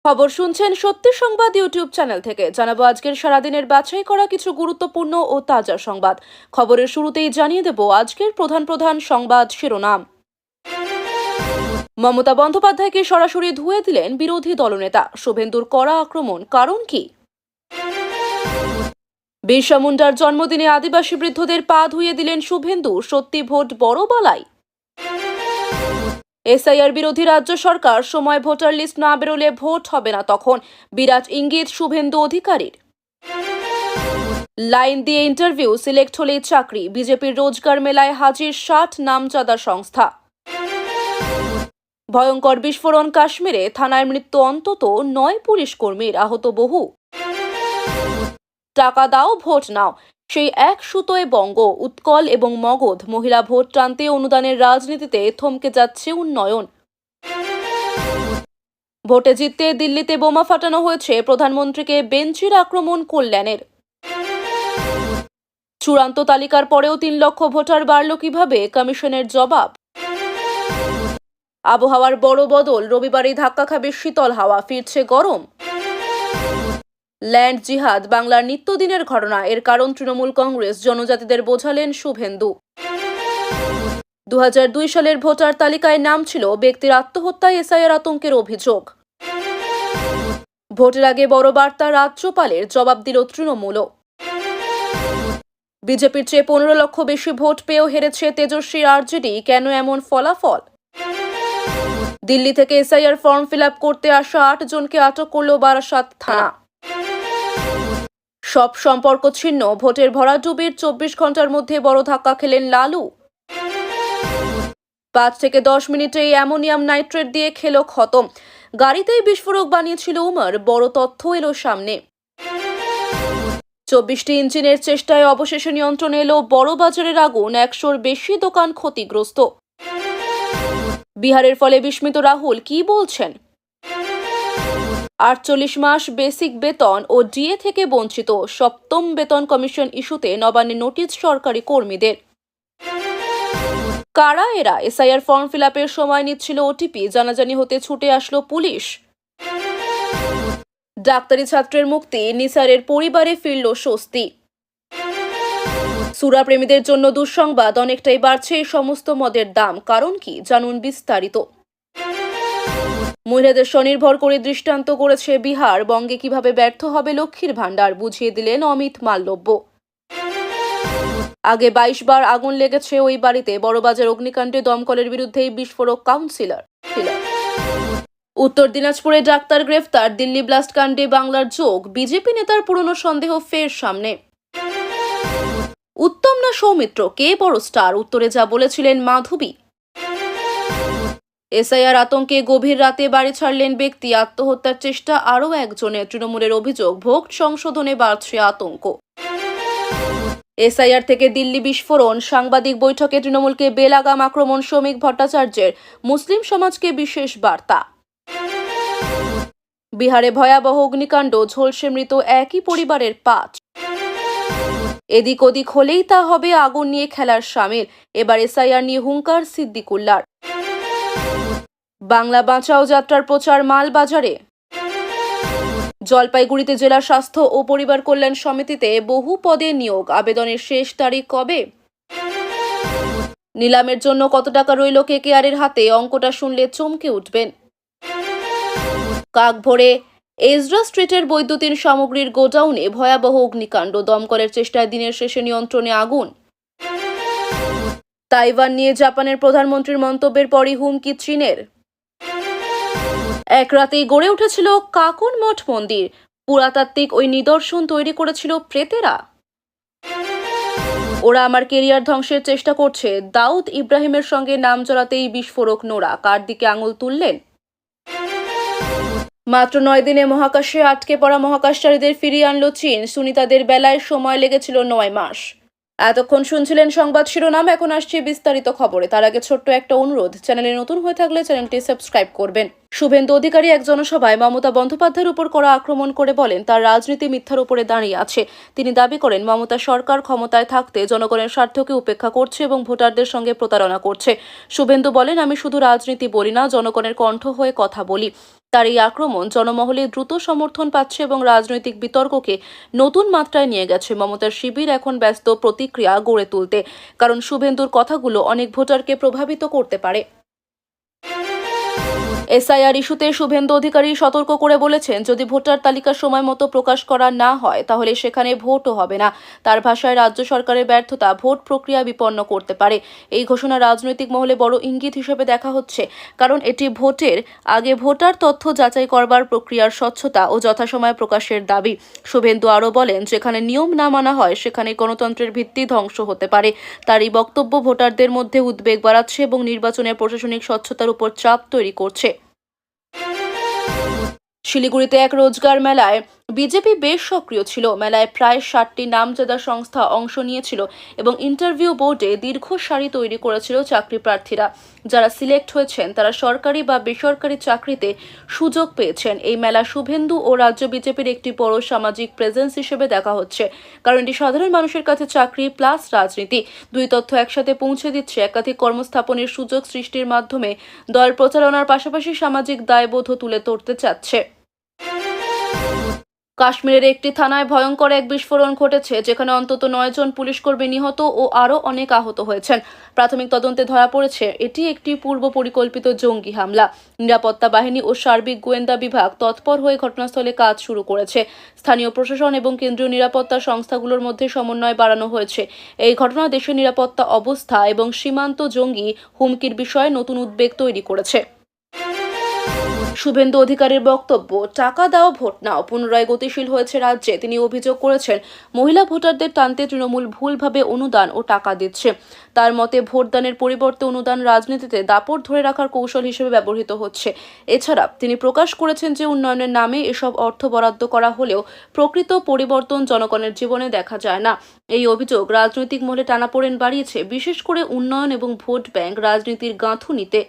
খবর শুনছেন সত্যি সংবাদ ইউটিউব চ্যানেল থেকে। জানাবো আজকের সারাদিনের বাছাই করা কিছু গুরুত্বপূর্ণ ও তাজা সংবাদ। খবরের শুরুতেই জানিয়ে দেব আজকের প্রধান প্রধান সংবাদ শিরোনাম। মমতা বন্দ্যোপাধ্যায়কে সরাসরি ধুয়ে দিলেন বিরোধী দলনেতা। শুভেন্দুর কড়া আক্রমণ, কারণ কি? বিরসা মুন্ডার জন্মদিনে আদিবাসী বৃদ্ধদের পা ধুয়ে দিলেন শুভেন্দু। সত্যি ভোট বড় বালাই। এসআইআর বিরোধী রাজ্য সরকার, সময় ভোটার লিস্ট না বেরোলে ভোট হবে না তখন। বিরাট ইঙ্গিত শুভেন্দু অধিকারীর। লাইন দিয়ে ইন্টারভিউ, সিলেক্ট হলেই চাকরি। বিজেপির রোজগার মেলায় হাজির 60 নামজাদা সংস্থা। ভয়ঙ্কর বিস্ফোরণ কাশ্মীরে, থানায় মৃত্যু অন্তত 9 পুলিশ কর্মীর, আহত বহু। টাকা দাও ভোট নাও, সেই এক সুতোয় বঙ্গ। উৎকল এবং মগধ, মহিলা ভোট টানতে অনুদানের রাজনীতিতে থমকে যাচ্ছে উন্নয়ন। ভোটে জিততে দিল্লিতে বোমা ফাটানো হয়েছে, প্রধানমন্ত্রীকে বেঞ্চির আক্রমণ কল্যাণের। চূড়ান্ত তালিকার পরেও 3 লক্ষ ভোটার বাড়ল কিভাবে, কমিশনের জবাব। আবহাওয়ার বড় বদল, রবিবারই ধাক্কা খাবে শীতল হাওয়া, ফিরছে গরম। ল্যান্ড জিহাদ বাংলার নিত্যদিনের ঘটনা, এর কারণ তৃণমূল কংগ্রেস, জনজাতিদের বোঝালেন শুভেন্দু। 2002 সালের ভোটার তালিকায় নাম ছিল, ব্যক্তির আত্মহত্যায় এসআইআর আতঙ্কের অভিযোগ। ভোটের আগে বড় বার্তা, রাজ্যপালের, জবাব দিল তৃণমূলও। বিজেপির চেয়ে 15 লক্ষ বেশি ভোট পেয়েও হেরেছে তেজস্বী আরজেডি, কেন এমন ফলাফল? দিল্লি থেকে এসআইআর ফর্ম ফিল আপ করতে আসা 8 জনকে আটক করল বারাসাত থানা। সব সম্পর্ক ছিন্ন, ভোটের ভরাডুবির 24 ঘন্টার মধ্যে বড় ধাক্কা খেলেন লালু। 5 থেকে 10 মিনিটেই অ্যামোনিয়াম নাইট্রেট দিয়ে খেলো খতম। গাড়িতেই বিস্ফোরক বানিয়েছিল উমর, বড় তথ্য এলো সামনে। 24টি ইঞ্জিনের চেষ্টায় অবশেষে নিয়ন্ত্রণে এলো বড় বাজারের আগুন, 100-র বেশি দোকান ক্ষতিগ্রস্ত। বিহারের ফলে বিস্মিত রাহুল, কি বলছেন? 48 মাস বেসিক বেতন ও ডিএ থেকে বঞ্চিত, 7ম বেতন কমিশন ইস্যুতে নবান্নে নোটিশ সরকারি কর্মীদের। কারা এরা? এসআইআর ফর্ম ফিল আপের সময় নিচ্ছিল ওটিপি, জানাজানি হতে ছুটে আসলো পুলিশ। ডাক্তারি ছাত্রের মুক্তি, নিসারের পরিবারে ফিরল স্বস্তি। সুরা প্রেমীদের জন্য দুঃসংবাদ, অনেকটাই বাড়ছে এই সমস্ত মদের দাম, কারণ কি জানুন বিস্তারিত। মহিলাদের স্বনির্ভর করে দৃষ্টান্ত করেছে বিহার, বঙ্গে কিভাবে ব্যর্থ হবে লক্ষ্মীর ভান্ডার, বুঝিয়ে দিলেন অমিত মাল্যব্য। আগে 22 বার আগুন লেগেছে ওই বাড়িতে, বড়বাজার অগ্নিকাণ্ডে দমকলের বিরুদ্ধেই বিস্ফোরক কাউন্সিলর। উত্তর দিনাজপুরে ডাক্তার গ্রেফতার, দিল্লি ব্লাস্ট কাণ্ডে বাংলার যোগ, বিজেপি নেতার পুরনো সন্দেহ ফের সামনে। উত্তম না সৌমিত্র, কে বড় স্টার? উত্তরে যা বলেছিলেন মাধবী। এসআইআর আতঙ্কে গভীর রাতে বাড়ি ছাড়লেন ব্যক্তি, আত্মহত্যার চেষ্টা আরও একজনের, তৃণমূলের অভিযোগ ভোট সংশোধনে বাড়ছে আতঙ্ক। এসআইআর থেকে দিল্লি বিস্ফোরণ, সাংবাদিক বৈঠকে তৃণমূলকে বেলাগাম আক্রমণ শ্রমিক ভট্টাচার্যের, মুসলিম সমাজকে বিশেষ বার্তা। বিহারে ভয়াবহ অগ্নিকাণ্ড, ঝলসে মৃত একই পরিবারের 5। এদিক ওদিক হলেই তা হবে আগুন নিয়ে খেলার সামিল, এবার এসআইআর নিয়ে হুঙ্কার সিদ্দিকুল্লার। বাংলা বাঁচাও যাত্রার প্রচার মালবাজারে। জলপাইগুড়িতে জেলা স্বাস্থ্য ও পরিবার কল্যাণ সমিতিতে বহু পদে নিয়োগ, আবেদনের শেষ তারিখ কবে? নিলামের জন্য কত টাকা রইল কেকেআরের হাতে, অঙ্কটা শুনলে চমকে উঠবেন। কাক ভরে এজরা স্ট্রিটের বৈদ্যুতিন সামগ্রীর গোডাউনে ভয়াবহ অগ্নিকাণ্ড, দমকলের চেষ্টায় দিনের শেষে নিয়ন্ত্রণে আগুন। তাইওয়ান নিয়ে জাপানের প্রধানমন্ত্রীর মন্তব্যের পরই হুমকি চীনের। এক রাতেই গড়ে উঠেছিল কাকন মঠ মন্দির, পুরাতাত্ত্বিক ওই নিদর্শন তৈরি করেছিল প্রেতেরা। ওরা আমার কেরিয়ার ধ্বংসের চেষ্টা করছে, দাউদ ইব্রাহিমের সঙ্গে নাম জড়াতেই বিস্ফোরক নোরা, কার দিকে আঙুল তুললেন? মাত্র 9 দিনে মহাকাশে আটকে পড়া মহাকাশচারীদের ফিরিয়ে আনলো চীন, সুনিতাদের বেলায় সময় লেগেছিল 9 মাস। এতক্ষণ শুনছিলেন সংবাদ শিরোনাম, এখন আসছে বিস্তারিত খবরে। তার আগে ছোট্ট একটা অনুরোধ, চ্যানেলে নতুন হয়ে থাকলে চ্যানেলটি সাবস্ক্রাইব করবেন। শুভেন্দু অধিকারী এক জনসভায় মমতা বন্দ্যোপাধ্যায়ের উপর করা আক্রমণ করে বলেন, তার রাজনীতি মিথ্যার উপরে দাঁড়িয়ে আছে। তিনি দাবি করেন, মমতা সরকার ক্ষমতায় থাকতে জনগণের স্বার্থকে উপেক্ষা করছে এবং ভোটারদের সঙ্গে প্রতারণা করছে। শুভেন্দু বলেন, আমি শুধু রাজনীতি বলি না, জনগণের কণ্ঠ হয়ে কথা বলি। তার এই আক্রমণ জনমহলে দ্রুত সমর্থন পাচ্ছে এবং রাজনৈতিক বিতর্ককে নতুন মাত্রায় নিয়ে গেছে। মমতার শিবির এখন ব্যস্ত প্রতিক্রিয়া গড়ে তুলতে, কারণ শুভেন্দুর কথাগুলো অনেক ভোটারকে প্রভাবিত করতে পারে। এসআইআর ইস্যুতে শুভেন্দু অধিকারী সতর্ক করে বলেছেন, যদি ভোটার তালিকা সময় মতো প্রকাশ করা না হয় তাহলে সেখানে ভোটও হবে না। তার ভাষায়, রাজ্য সরকারের ব্যর্থতা ভোট প্রক্রিয়া বিপন্ন করতে পারে। এই ঘোষণা রাজনৈতিক মহলে বড় ইঙ্গিত হিসেবে দেখা হচ্ছে, কারণ এটি ভোটের আগে ভোটার তথ্য যাচাই করবার প্রক্রিয়ার স্বচ্ছতা ও যথাসময়ে প্রকাশের দাবি। শুভেন্দু আরও বলেন, যেখানে নিয়ম না মানা হয় সেখানে গণতন্ত্রের ভিত্তি ধ্বংস হতে পারে। তার এই বক্তব্য ভোটারদের মধ্যে উদ্বেগ বাড়াচ্ছে এবং নির্বাচনের প্রশাসনিক স্বচ্ছতার উপর চাপ তৈরি করছে। শিলিগুড়িতে এক রোজগার মেলায় বিজেপি বেশ সক্রিয় ছিল। মেলায় প্রায় 60টি নামজাদা সংস্থা অংশ নিয়েছিল এবং ইন্টারভিউ বোর্ডে দীর্ঘ সারি তৈরি করেছিল চাকরি প্রার্থীরা। যারা সিলেক্ট হয়েছেন তারা সরকারি বা বেসরকারি চাকরিতে সুযোগ পেয়েছেন। এই মেলা শুভেন্দু ও রাজ্য বিজেপির একটি বড় সামাজিক প্রেজেন্স হিসেবে দেখা হচ্ছে, কারণ এটি সাধারণ মানুষের কাছে চাকরি প্লাস রাজনীতি দুই তথ্য একসাথে পৌঁছে দিচ্ছে। একাধিক কর্মস্থাপনের সুযোগ সৃষ্টির মাধ্যমে দল প্রচারণার পাশাপাশি সামাজিক দায়বোধও তুলে ধরতে চাচ্ছে। কাশ্মীরের একটি থানায় ভয়ঙ্কর এক বিস্ফোরণ ঘটেছে, যেখানে অন্তত 9 জন পুলিশকর্মী নিহত ও আরও অনেক আহত হয়েছেন। প্রাথমিক তদন্তে ধরা পড়েছে এটি একটি পূর্ব পরিকল্পিত জঙ্গি হামলা। নিরাপত্তা বাহিনী ও সার্বিক গোয়েন্দা বিভাগ তৎপর হয়ে ঘটনাস্থলে কাজ শুরু করেছে। স্থানীয় প্রশাসন এবং কেন্দ্রীয় নিরাপত্তা সংস্থাগুলোর মধ্যে সমন্বয় বাড়ানো হয়েছে। এই ঘটনা দেশের নিরাপত্তা অবস্থা এবং সীমান্ত জঙ্গি হুমকির বিষয়ে নতুন উদ্বেগ তৈরি করেছে। শুভেন্দু অধিকারীর বক্তব্য, টাকা দাও ভোট নাও পুনরায় গতিশীল হয়েছে রাজ্যে। তিনি অভিযোগ করেছেন, মহিলা ভোটারদের টানতে তৃণমূল ভুলভাবে অনুদান ও টাকা দিচ্ছে। তার মতে, ভোটদানের পরিবর্তে অনুদান রাজনীতিতে দাপট ধরে রাখার কৌশল হিসেবে ব্যবহৃত হচ্ছে। এছাড়া তিনি প্রকাশ করেছেন যে উন্নয়নের নামে এসব অর্থ বরাদ্দ করা হলেও প্রকৃত পরিবর্তন জনগণের জীবনে দেখা যায় না। এই অভিযোগ রাজনৈতিক মহলে টানাপোড়েন বাড়িয়েছে, বিশেষ করে উন্নয়ন এবং ভোট ব্যাংক রাজনীতির গাঁথুনিতে।